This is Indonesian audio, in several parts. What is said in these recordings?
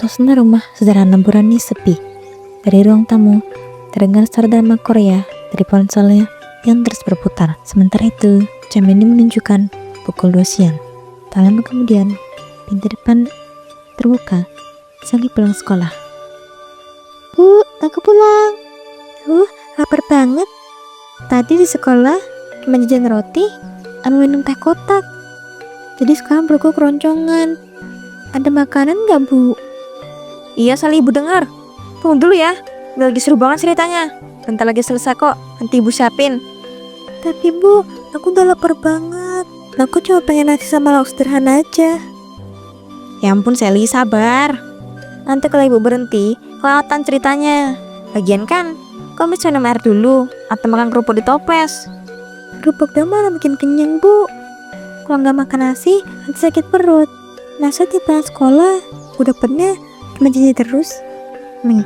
Suasana rumah sederhana Burani sepi. Dari ruang tamu, terdengar suara drama Korea dari ponselnya yang terus berputar. Sementara itu, jam ini menunjukkan pukul 2 siang. Tak lama kemudian, pintu depan terbuka. Sally pulang sekolah. Bu, aku pulang. Lapar banget. Tadi di sekolah cuma jajan roti sama minum teh kotak. Jadi sekarang perutku keroncongan. Ada makanan nggak, Bu? Iya Sally, Ibu dengar. Tunggu dulu ya, ini lagi seru banget ceritanya. Bentar lagi selesai kok, nanti Ibu siapin. Tapi Bu, aku udah lapar banget. Aku cuma pengen nasi sama lauk sederhana aja. Ya ampun Sally, sabar. Nanti kalau Ibu berhenti, kelihatan ceritanya. Lagian kan, kamu bisa minum air dulu, atau makan kerupuk di toples. Kerupuk dah malah bikin kenyang, Bu. Kalau nggak makan nasi, nanti sakit perut. Masa di pulang sekolah, udah pernah cuma jajan terus. Nih.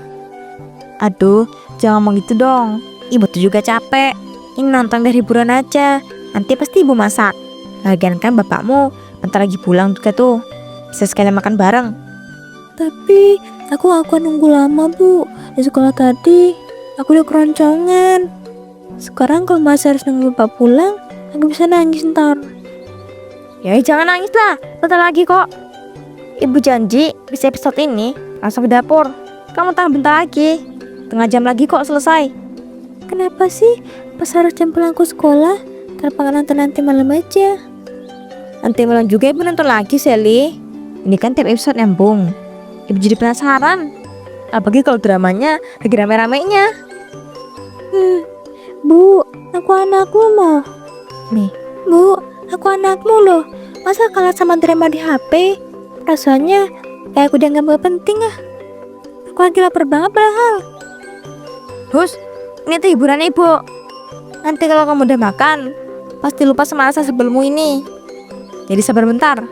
Aduh, jangan ngomong gitu dong. Ibu tuh juga capek. Ini nonton dari hiburan aja. Nanti pasti Ibu masak. Lagian kan bapakmu bentar lagi pulang juga tuh. Bisa sekalian makan bareng. Tapi aku gak kuat nunggu lama, Bu. Di sekolah tadi aku udah keroncongan. Sekarang kalau masih harus nunggu bapak pulang, aku bisa nangis ntar. Ya jangan nangis lah, bentar lagi kok. Ibu janji bisa episode ini langsung ke dapur. Kamu tahan bentar lagi, setengah jam lagi kok selesai. Kenapa sih pas harus jam pulangku sekolah? Kenapa gak nonton nanti malam aja? Nanti malam juga Ibu nonton lagi Sally. Ini kan tiap episode nyambung. Ibu jadi penasaran. Apalagi kalau dramanya lagi rame-ramenya. Bu, aku anakmu loh. Nih, Bu, aku anakmu loh. Masa kalah sama drama di HP? Rasanya kayak aku dianggap gak penting ah. Aku lagi lapar banget padahal. Hus, ini tuh hiburan Ibu. Nanti kalau kamu udah makan, pasti lupa sama rasa sebelummu ini. Jadi sabar bentar.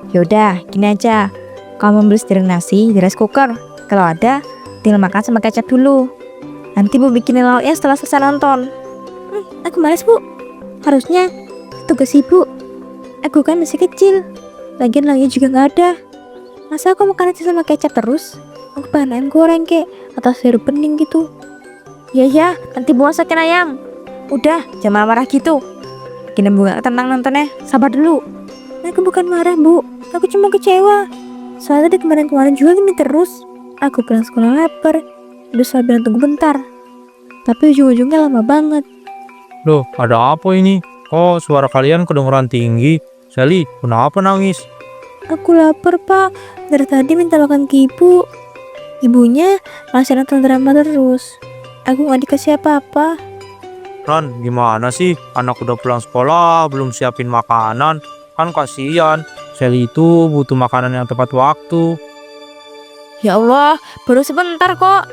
Yaudah, gini aja. Kamu beli sepiring nasi di rice cooker. Kalau ada, tinggal makan sama kecap dulu. Nanti Bu bikinin lauknya setelah selesai nonton. Aku malas, Bu. Harusnya tugas Ibu. Aku kan masih kecil. Lagian lauknya juga gak ada. Masa aku makan nasi sama kecap terus? Aku pengen ayam goreng kek, atau sirup bening gitu. Ya, nanti Bu masakin ayam. Udah, jangan marah-marah gitu. Bikin Bu gak tenang nontonnya. Sabar dulu. Aku bukan marah, Bu. Aku cuma kecewa. Soalnya dari kemarin-kemarin juga gini terus. Aku pulang sekolah lapar. Udah selalu bilang tunggu bentar. Tapi ujung-ujungnya lama banget. Loh, ada apa ini? Kok suara kalian kedengeran tinggi? Sally, kenapa nangis? Aku lapar, Pak. Dari tadi minta makan ke Ibu. Ibunya masih nonton drama terus. Aku gak dikasih apa-apa. Ran, gimana sih? Anak udah pulang sekolah, belum siapin makanan. Kan kasihan. Sally itu butuh makanan yang tepat waktu. Ya Allah, baru sebentar kok.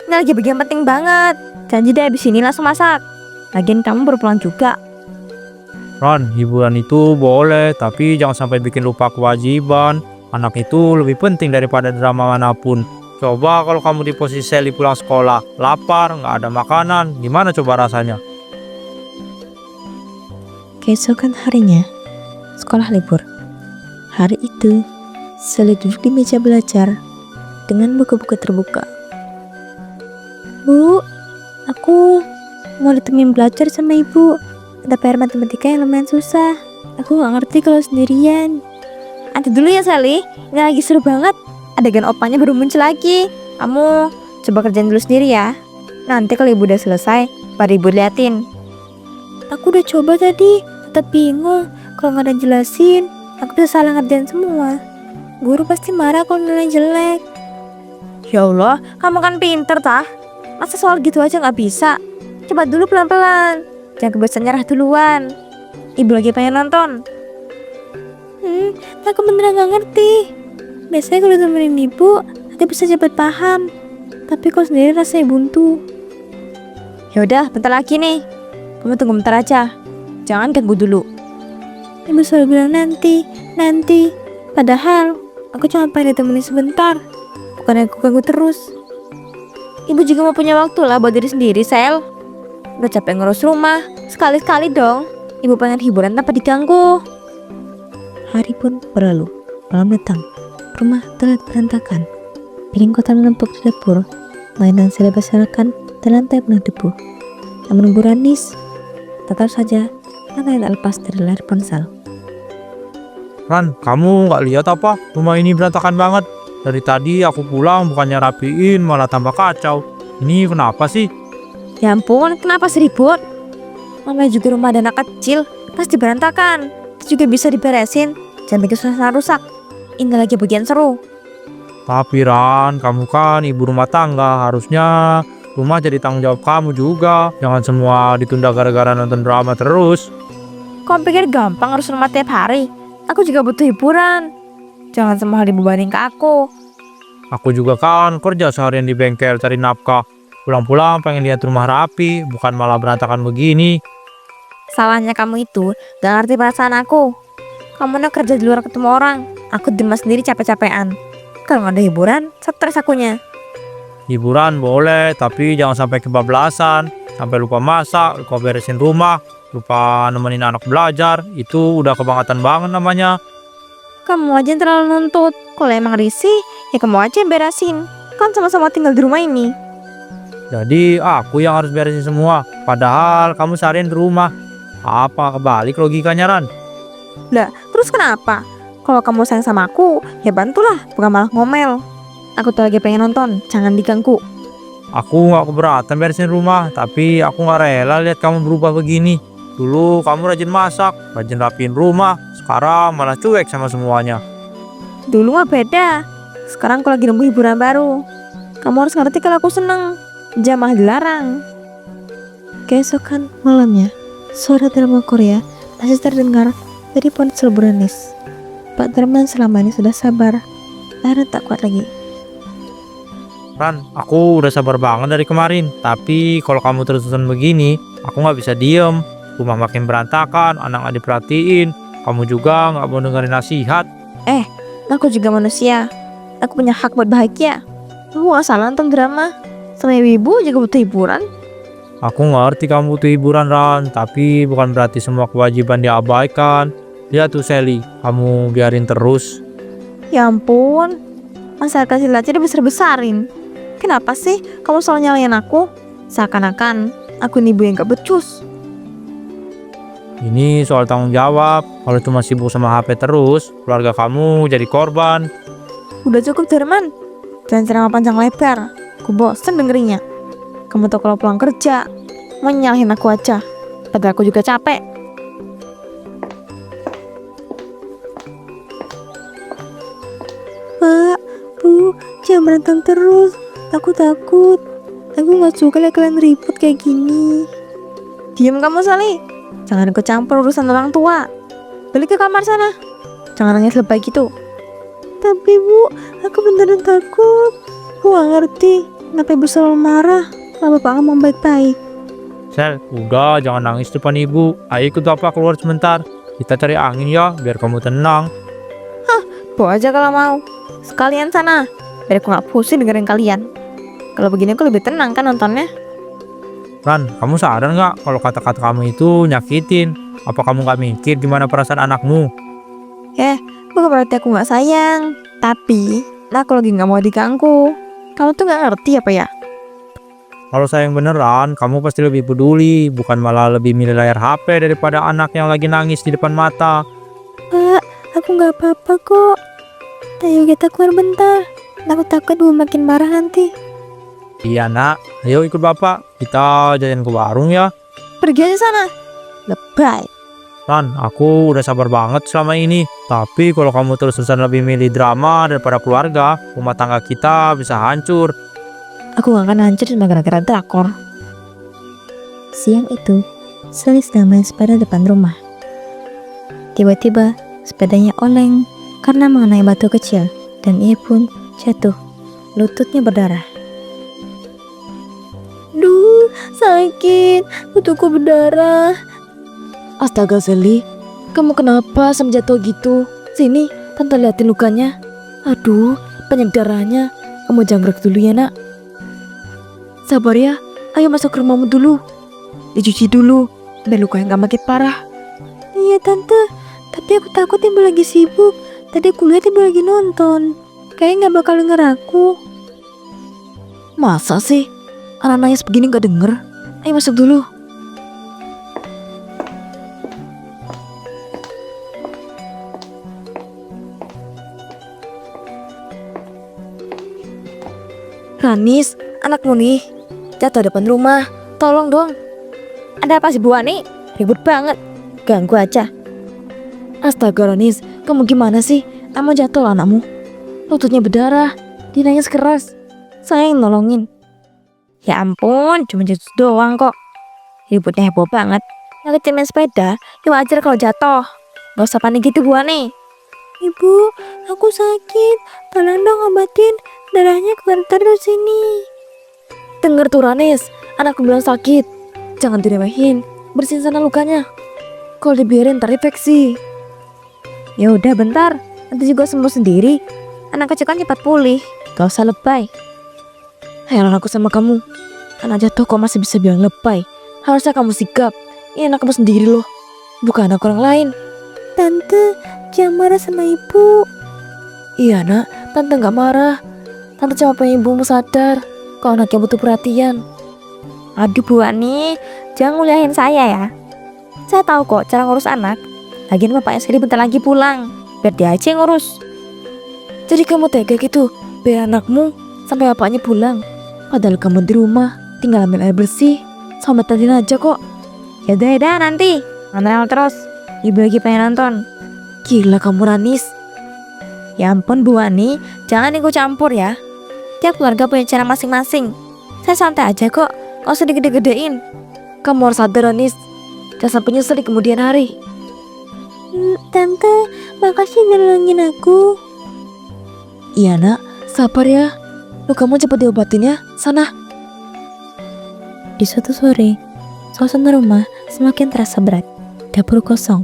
Ini lagi bagian penting banget. Janji deh abis ini langsung masak. Lagian kamu baru pulang juga. Ran, hiburan itu boleh, tapi jangan sampai bikin lupa kewajiban. Anak itu lebih penting daripada drama manapun. Coba kalau kamu di posisi Sally pulang sekolah, lapar, nggak ada makanan, gimana coba rasanya? Keesokan harinya, sekolah libur. Hari itu, Sally duduk di meja belajar dengan buku-buku terbuka. Bu, aku mau ditemenin belajar sama Ibu. Ada PR matematika yang lumayan susah. Aku gak ngerti kalau sendirian. Nanti dulu ya Sally, ini lagi seru banget. Adegan opanya baru muncul lagi. Kamu coba kerjain dulu sendiri ya. Nanti kalau Ibu udah selesai, baru Ibu liatin. Aku udah coba tadi, tetap bingung. Kalau gak ada jelasin, aku bisa salah ngerjain semua. Guru pasti marah kalau nilai jelek. Ya Allah, kamu kan pinter tah. Masa soal gitu aja gak bisa? Coba dulu pelan-pelan. Jangan kebiasaan nyerah duluan. Ibu lagi pengen nonton. Aku beneran gak ngerti. Biasanya kalau temenin Ibu, aku bisa cepat paham. Tapi kalau sendiri rasanya buntu. Yaudah, bentar lagi nih. Kamu tunggu bentar aja. Jangan ganggu dulu. Ibu selalu bilang nanti. Padahal aku cuma pengen ditemenin sebentar. Bukan aku ganggu terus. Ibu juga mau punya waktu lah buat diri sendiri, Sel. Udah capek ngurus rumah, sekali-sekali dong. Ibu pengen hiburan tanpa diganggu. Hari pun berlalu, malam datang. rumah terlihat berantakan. Piring kotor menumpuk di dapur, mainan silih berserakan dan lantai penuh debu. Namun Bu Ranis tetap saja matanya tak lepas dari layar ponsel. Ran, kamu nggak lihat apa? Rumah ini berantakan banget. Dari tadi aku pulang bukannya rapiin malah tambah kacau. Ini kenapa sih? Ya ampun, kenapa sih ribut? Namanya juga rumah ada anak kecil, pasti berantakan. Itu juga bisa diberesin, jangan bikin suasana rusak. Ini lagi bagian seru. Tapi Ran, kamu kan ibu rumah tangga. Harusnya rumah jadi tanggung jawab kamu juga. Jangan semua ditunda gara-gara nonton drama terus. Kau pikir gampang harus rumah tiap hari? Aku juga butuh hiburan. Jangan semua hal dibebanin ke aku. Aku juga kan kerja seharian di bengkel cari nafkah. Pulang-pulang pengen lihat rumah rapi, bukan malah berantakan begini. Salahnya kamu itu gak ngerti perasaan aku. Kamu nak kerja di luar ketemu orang. Aku di rumah sendiri capek-capean. Kalau gak ada hiburan, stres akunya. Hiburan boleh, tapi jangan sampai kebablasan. Sampai lupa masak, lupa beresin rumah, lupa nemenin anak belajar. Itu udah kebangetan banget namanya. Kamu aja yang terlalu nuntut. Kalau emang risih, ya kamu aja yang beresin. Kan sama-sama tinggal di rumah ini. Jadi aku yang harus beresin semua. Padahal kamu seharian di rumah. Apa kebalik logikanya Ran? Lah, terus kenapa? Kalau kamu sayang sama aku, ya bantulah, bukan malah ngomel. Aku tuh lagi pengen nonton, jangan diganggu. Aku gak keberatan beresin rumah, tapi aku gak rela lihat kamu berubah begini. Dulu kamu rajin masak, rajin rapiin rumah. Sekarang malah cuek sama semuanya. Dulu mah beda. Sekarang aku lagi nemu hiburan baru. Kamu harus ngerti kalau aku seneng. Jangan dilarang. Keesokan malamnya, suara drama Korea masih terdengar dari ponsel Bu Ranis. Pak Darman selama ini sudah sabar, akhirnya tak kuat lagi. Ran, aku udah sabar banget dari kemarin. Tapi kalau kamu terus-terusan begini, aku gak bisa diem. Rumah makin berantakan, anak gak diperhatiin. Kamu juga gak mau dengerin nasihat. Aku juga manusia. Aku punya hak buat bahagia. Aku gak salah nonton drama. Sama ibu juga butuh hiburan. Aku ngerti kamu butuh hiburan Ran, tapi bukan berarti semua kewajiban diabaikan. Lihat tuh Sally, kamu biarin terus. Ya ampun, masalah kecil aja dibesar-besarin. Kenapa sih kamu selalu nyalain aku? Seakan-akan aku nih ibu yang gak becus. Ini soal tanggung jawab. Kalau cuma sibuk sama HP terus, keluarga kamu jadi korban. Udah cukup Darman, jangan ceramah panjang lebar. Aku bosen dengerinnya. Kamu tuh kalau pulang kerja mau nyalahin aku aja, padahal aku juga capek. Pak, Bu, jangan berantem terus. Takut. Aku gak suka lihat kalian ribut kayak gini. Diam kamu Sally, jangan ikut campur urusan orang tua. Balik ke kamar sana, jangan nangis lebay gitu. Tapi Bu, aku beneran takut. Aku gak ngerti kenapa Ibu selalu marah kalau Bapak ngomong baik-baik. Sel, udah jangan nangis depan ibu. Ayo ikut Bapak keluar sebentar. Kita cari angin ya, biar kamu tenang. Bawa aja kalau mau. Sekalian sana, biar aku gak pusing dengerin kalian. Kalau begini aku lebih tenang kan nontonnya. Ran, kamu sadar nggak kalau kata-kata kamu itu nyakitin? Apa kamu nggak mikir gimana perasaan anakmu? Bukan berarti aku gak sayang, tapi aku lagi gak mau diganggu. Kamu tuh gak ngerti apa ya? Kalau sayang beneran, kamu pasti lebih peduli, bukan malah lebih milih layar HP daripada anak yang lagi nangis di depan mata. Pak, aku gak apa-apa kok. Ayo kita keluar bentar. Aku takut Bu makin marah nanti. Iya nak, ayo ikut Bapak. Kita jalan ke warung ya. Pergi aja sana. Lebay. Ran, aku udah sabar banget selama ini. Tapi kalau kamu terus-terusan lebih milih drama daripada keluarga, rumah tangga kita bisa hancur. Aku gak akan hancur cuma gara-gara drakor. Siang itu, Sally sedang main sepeda depan rumah. Tiba-tiba, sepedanya oleng karena mengenai batu kecil dan ia pun jatuh. Lututnya berdarah. Duh, sakit. Lututku berdarah. Astaga Sally, kamu kenapa sampai jatuh gitu? Sini, tante liatin lukanya. Aduh, banyak darahnya. Kamu jangkrik dulu ya nak. Sabar ya, ayo masuk ke rumahmu dulu. Dicuci dulu, biar lukanya gak makin parah. Iya tante, tapi aku takut Ibu lagi sibuk. Tadi aku lihat Ibu lagi nonton. kayaknya nggak bakal denger aku. Masa sih? Anak nangis begini gak denger? Ayo masuk dulu. Ranis, anakmu nih jatuh depan rumah. Tolong dong. Ada apa sih Bu Ani? Ribut banget. Ganggu aja. Astaga Ranis, kamu gimana sih? Kamu jatuh loh anakmu. Lututnya berdarah. Dia nangis keras. Saya yang nolongin. Ya ampun, cuma jatuh doang kok. Ributnya heboh banget. Yang kecil main sepeda, ya wajar kalau jatuh. Gak usah panik gitu Bu Ani. Ibu, aku sakit. Tolong dong obatin. Darahnya keluar terus ini. Dengar tuh Ranis, anakku bilang sakit. Jangan diremehin. Bersihin sana lukanya. Kalau dibiarin ntar infeksi. Ya udah bentar, nanti juga sembuh sendiri. Anak kecil kan cepat pulih. Gak usah lebay. Heran aku sama kamu. Anak jatuh kok masih bisa bilang lebay. Harusnya kamu sigap. Ini anak kamu sendiri loh, bukan anak orang lain. Tante, jangan marah sama ibu. Iya nak, tante gak marah. Tante cuma pengen ibumu sadar kalau anaknya butuh perhatian. Aduh Bu Ani, jangan nguliahin saya ya. Saya tahu kok cara ngurus anak. Lagian bapaknya sendiri bentar lagi pulang. Biar dia aja yang ngurus. Jadi kamu tega gitu biar anakmu sampai bapaknya pulang. Padahal kamu di rumah tinggal ambil air bersih sama tadin aja kok. Yaudah nanti. Nonton terus. Ibu lagi pengen nonton. Gila kamu Ranis. Ya ampun Bu Ani, jangan ikut campur ya. Tiap keluarga punya cara masing-masing. Saya santai aja kok. Gak usah digede-gedein. Kamu harus sadar Ranis. Jangan sampai nyesel di kemudian hari. Tante, makasih udah nolongin aku. Iya nak, sabar ya. Kamu cepat diobatin ya. Sana. Di suatu sore, suasana rumah semakin terasa berat. Dapur kosong.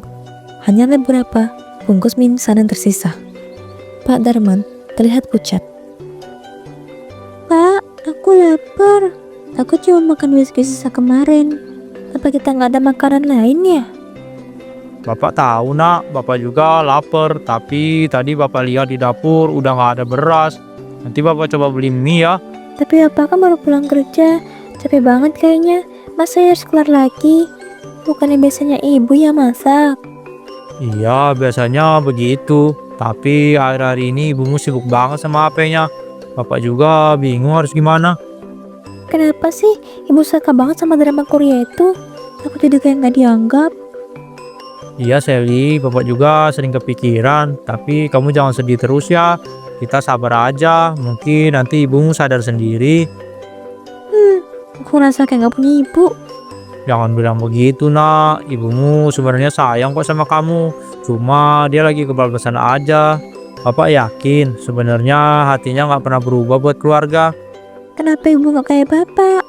Hanya ada beberapa bungkus mie instan yang tersisa. Pak Darman terlihat pucat. Pak, aku lapar. Aku cuma makan whiskey sisa kemarin. Apa kita nggak ada makanan lain ya? Bapak tahu nak, bapak juga lapar. Tapi tadi bapak lihat di dapur udah nggak ada beras. Nanti bapak coba beli mie ya. Tapi bapak kan baru pulang kerja. Capek banget kayaknya. Masa harus keluar lagi? Bukannya biasanya ibu yang masak? Iya, biasanya begitu. Tapi akhir-akhir ini ibumu sibuk banget sama HP-nya. Bapak juga bingung harus gimana. Kenapa sih ibu suka banget sama drama Korea itu? Aku jadi kayak nggak dianggap. Iya Sally, bapak juga sering kepikiran. Tapi kamu jangan sedih terus ya. Kita sabar aja. Mungkin nanti ibumu sadar sendiri. Aku rasa kayak nggak punya ibu. Jangan bilang begitu nak. Ibumu sebenarnya sayang kok sama kamu. Cuma dia lagi kebablasan aja. Bapak yakin sebenarnya hatinya nggak pernah berubah buat keluarga. Kenapa ibu nggak kayak bapak?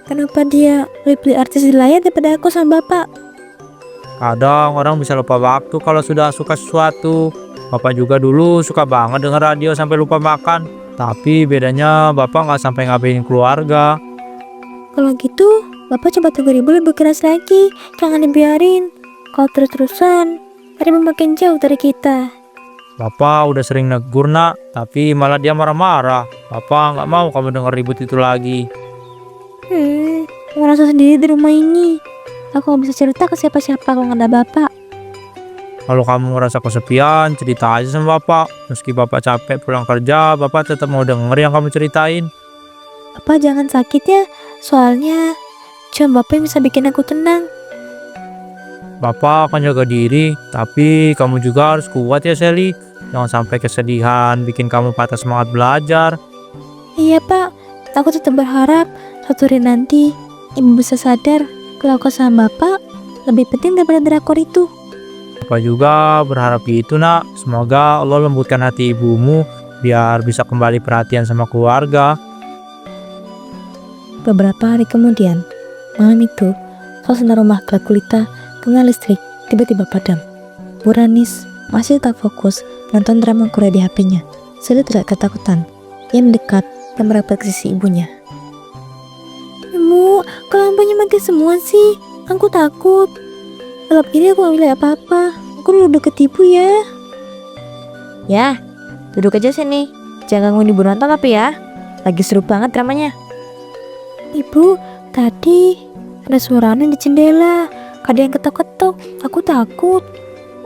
Kenapa dia lebih pilih artis di layar daripada aku sama bapak? Kadang orang bisa lupa waktu kalau sudah suka sesuatu. Bapak juga dulu suka banget denger radio sampai lupa makan. Tapi bedanya bapak nggak sampai ngapain keluarga. Kalau gitu, bapak coba tunggu ibu lebih keras lagi. Jangan dibiarin. Kalau terus-terusan, ibu makin jauh dari kita. Bapak udah sering negur nak, tapi malah dia marah-marah. Bapak nggak mau kamu denger ribut itu lagi. Aku ngerasa sendiri di rumah ini. Aku gak bisa cerita ke siapa-siapa kalau nggak ada bapak. Kalau kamu ngerasa kesepian, cerita aja sama bapak. Meski bapak capek pulang kerja, bapak tetap mau denger yang kamu ceritain. Bapak jangan sakit ya. Soalnya cuma bapak yang bisa bikin aku tenang. Bapak akan jaga diri, tapi kamu juga harus kuat ya Sally. Jangan sampai kesedihan bikin kamu patah semangat belajar. Iya pak, aku tetap berharap suatu hari nanti ibu bisa sadar kalau aku sama bapak lebih penting daripada drakor itu. Bapak juga berharap gitu nak. Semoga Allah lembutkan hati ibumu biar bisa kembali perhatian sama keluarga. Beberapa hari kemudian, malam itu, suasana rumah gelap gulita karena listrik tiba-tiba padam. Bu Ranis masih tak fokus menonton drama Korea di HP-nya. Sally tidak ketakutan. Ia mendekat dan merapat ke sisi ibunya. Ibu, kok lampunya mati semua sih? Aku takut. Gelap gini aku gak bisa apa-apa. Aku duduk deket ibu ya. Ya, duduk aja sini. Jangan gangguin ibu nonton tapi ya. Lagi seru banget dramanya. Ibu, tadi ada suara aneh di jendela. Ada yang ketok-ketok. Aku takut.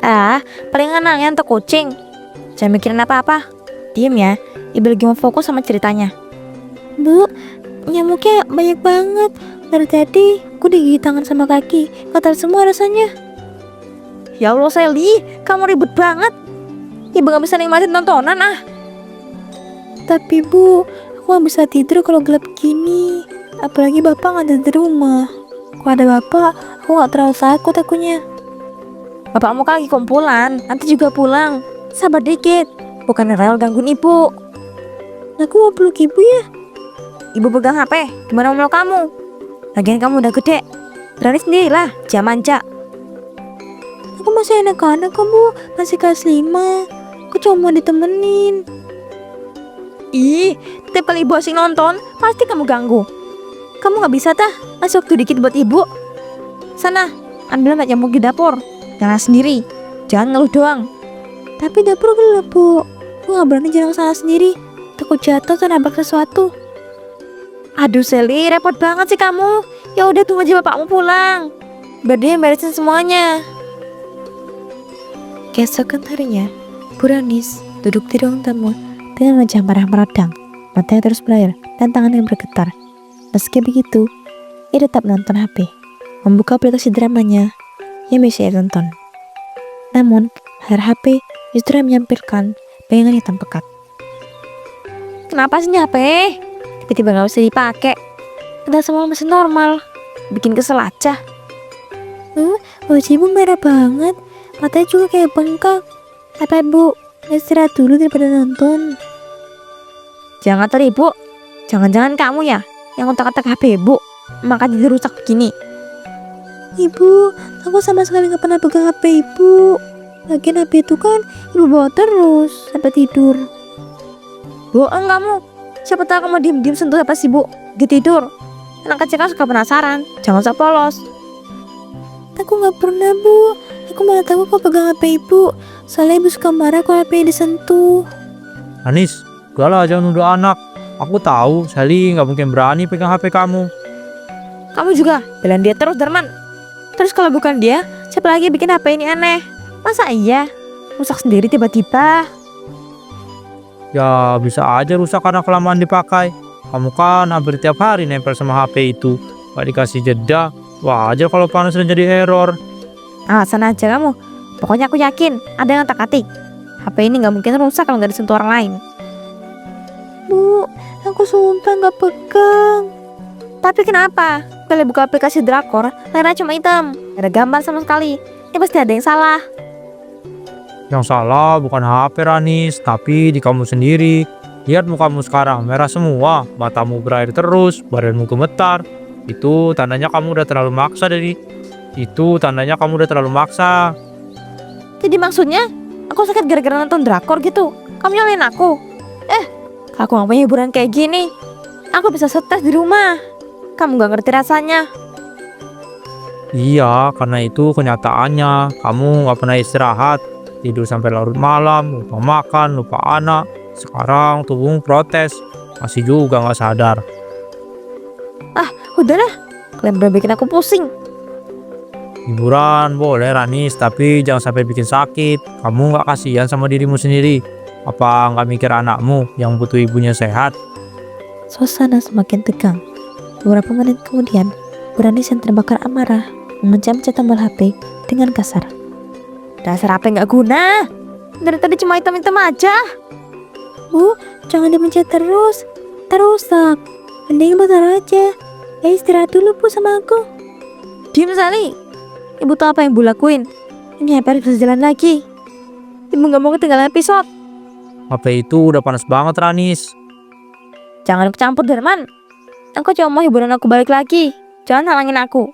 Ah, palingan angin atau kucing. Jangan mikirin apa-apa. Diem ya. Ibu lagi mau fokus sama ceritanya. Bu, nyamuknya banyak banget. Dari tadi aku digigit tangan sama kaki. Gatal semua rasanya. Ya Allah Sally, kamu ribet banget. Ibu gak bisa nikmatin tontonan ah. Tapi Bu, aku gak bisa tidur kalau gelap gini. Apalagi Bapak gak ada di rumah. Kalau ada Bapak, aku gak terlalu takut akunya. Bapakmu kan lagi kumpulan, nanti juga pulang. Sabar dikit. Bukan rel gangguin ibu. Aku mau peluk ibu ya. Ibu pegang HP, gimana mau meluk kamu? Lagian kamu udah gede. Berani sendirilah, jangan manja. Aku masih anak-anak kok Bu, masih kelas 5. Aku cuma mau ditemenin. Ih, tiap kali ibu asing nonton, pasti kamu ganggu. Kamu gak bisa tah, kasih waktu dikit buat ibu. Sana, ambil mbak nyamuk di dapur. Jangan sendiri, jangan ngeluh doang. Tapi dapur gelap Bu. Aku gak berani jalan sana sendiri. Takut jatuh atau nabrak sesuatu. Aduh Sally, repot banget sih kamu. Ya udah tunggu aja bapakmu pulang. Biar dia yang beresin semuanya. Keesokan harinya, Bu Ranis duduk di ruang tamu dengan wajah marah meradang, matanya terus berlayar dan tangannya bergetar. Meski begitu, ia tetap menonton HP, membuka aplikasi dramanya yang bisa ia tonton. Namun, layar HP justru menyampirkan bayangan hitam pekat. Kenapa sih HP? Tiba-tiba gak bisa dipakai. Padahal semua masih normal. Bikin kesel aja. Wajah Ibu merah banget, matanya juga kayak bengkak. Apa Bu, istirahat dulu daripada nonton? Jangan teribuk. Jangan-jangan kamu ya yang otak-otak HP ibu, makanya jadi rusak begini. Ibu, aku sama sekali gak pernah pegang HP Ibu. Lagian HP itu kan Ibu bawa terus sampai tidur. Bohong kamu. Siapa tahu kamu diem-diem sentuh apa sih bu? Di tidur. Anak kecil kan suka penasaran. Jangan usah polos. Aku gak pernah Bu. Aku malah tahu kok pegang HP Ibu. Soalnya Ibu suka marah kalau HP disentuh. Anis, galah jangan nuduh anak. Aku tahu Sally nggak mungkin berani pegang HP kamu. Kamu juga belain dia terus Darman. Terus kalau bukan dia, siapa lagi bikin HP ini aneh? Masa iya? Rusak sendiri tiba-tiba. Ya bisa aja rusak karena kelamaan dipakai. Kamu kan hampir tiap hari nempel sama HP itu. Gak dikasih jeda. Wajar kalau panas dan jadi error. Alasan aja kamu. Pokoknya aku yakin ada yang otak-atik. HP ini nggak mungkin rusak kalau nggak disentuh orang lain. Bu, aku sumpah gak pegang. Tapi kenapa? Kalau buka aplikasi drakor, layarnya cuma hitam. Gak ada gambar sama sekali. Ini pasti ada yang salah. Yang salah bukan HP Ranis, tapi di kamu sendiri. Lihat mukamu sekarang, merah semua. Matamu berair terus, badanmu gemetar. Itu tandanya kamu udah terlalu maksa Jadi maksudnya aku sakit gara-gara nonton drakor gitu. Kamu nyalain aku. Aku gak punya hiburan kayak gini. Aku bisa stres di rumah. Kamu gak ngerti rasanya. Iya, karena itu kenyataannya. Kamu gak pernah istirahat. Tidur sampai larut malam, lupa makan, lupa anak. Sekarang tubuhmu protes. Masih juga gak sadar. Udahlah, kalian bener bikin aku pusing. Hiburan boleh Ranis, tapi jangan sampai bikin sakit. Kamu gak kasihan sama dirimu sendiri? Apa gak mikir anakmu yang butuh ibunya sehat? Suasana semakin tegang. Beberapa menit kemudian, Bu Ranis yang terbakar amarah memencet tombol HP dengan kasar. Dasar HP gak guna. Dari tadi cuma hitam-hitam aja. Bu, jangan dipencet terus. Rusak. Mending bentar aja. Istirahat dulu Bu sama aku. Diem Sally. Ibu tahu apa yang ibu lakuin. Ini HP harus bisa jalan lagi. Ibu gak mau ketinggalan episode. HP itu udah panas banget Ranis. Jangan ikut campur Darman. Aku cuma mau hiburan aku balik lagi. Jangan halangin aku.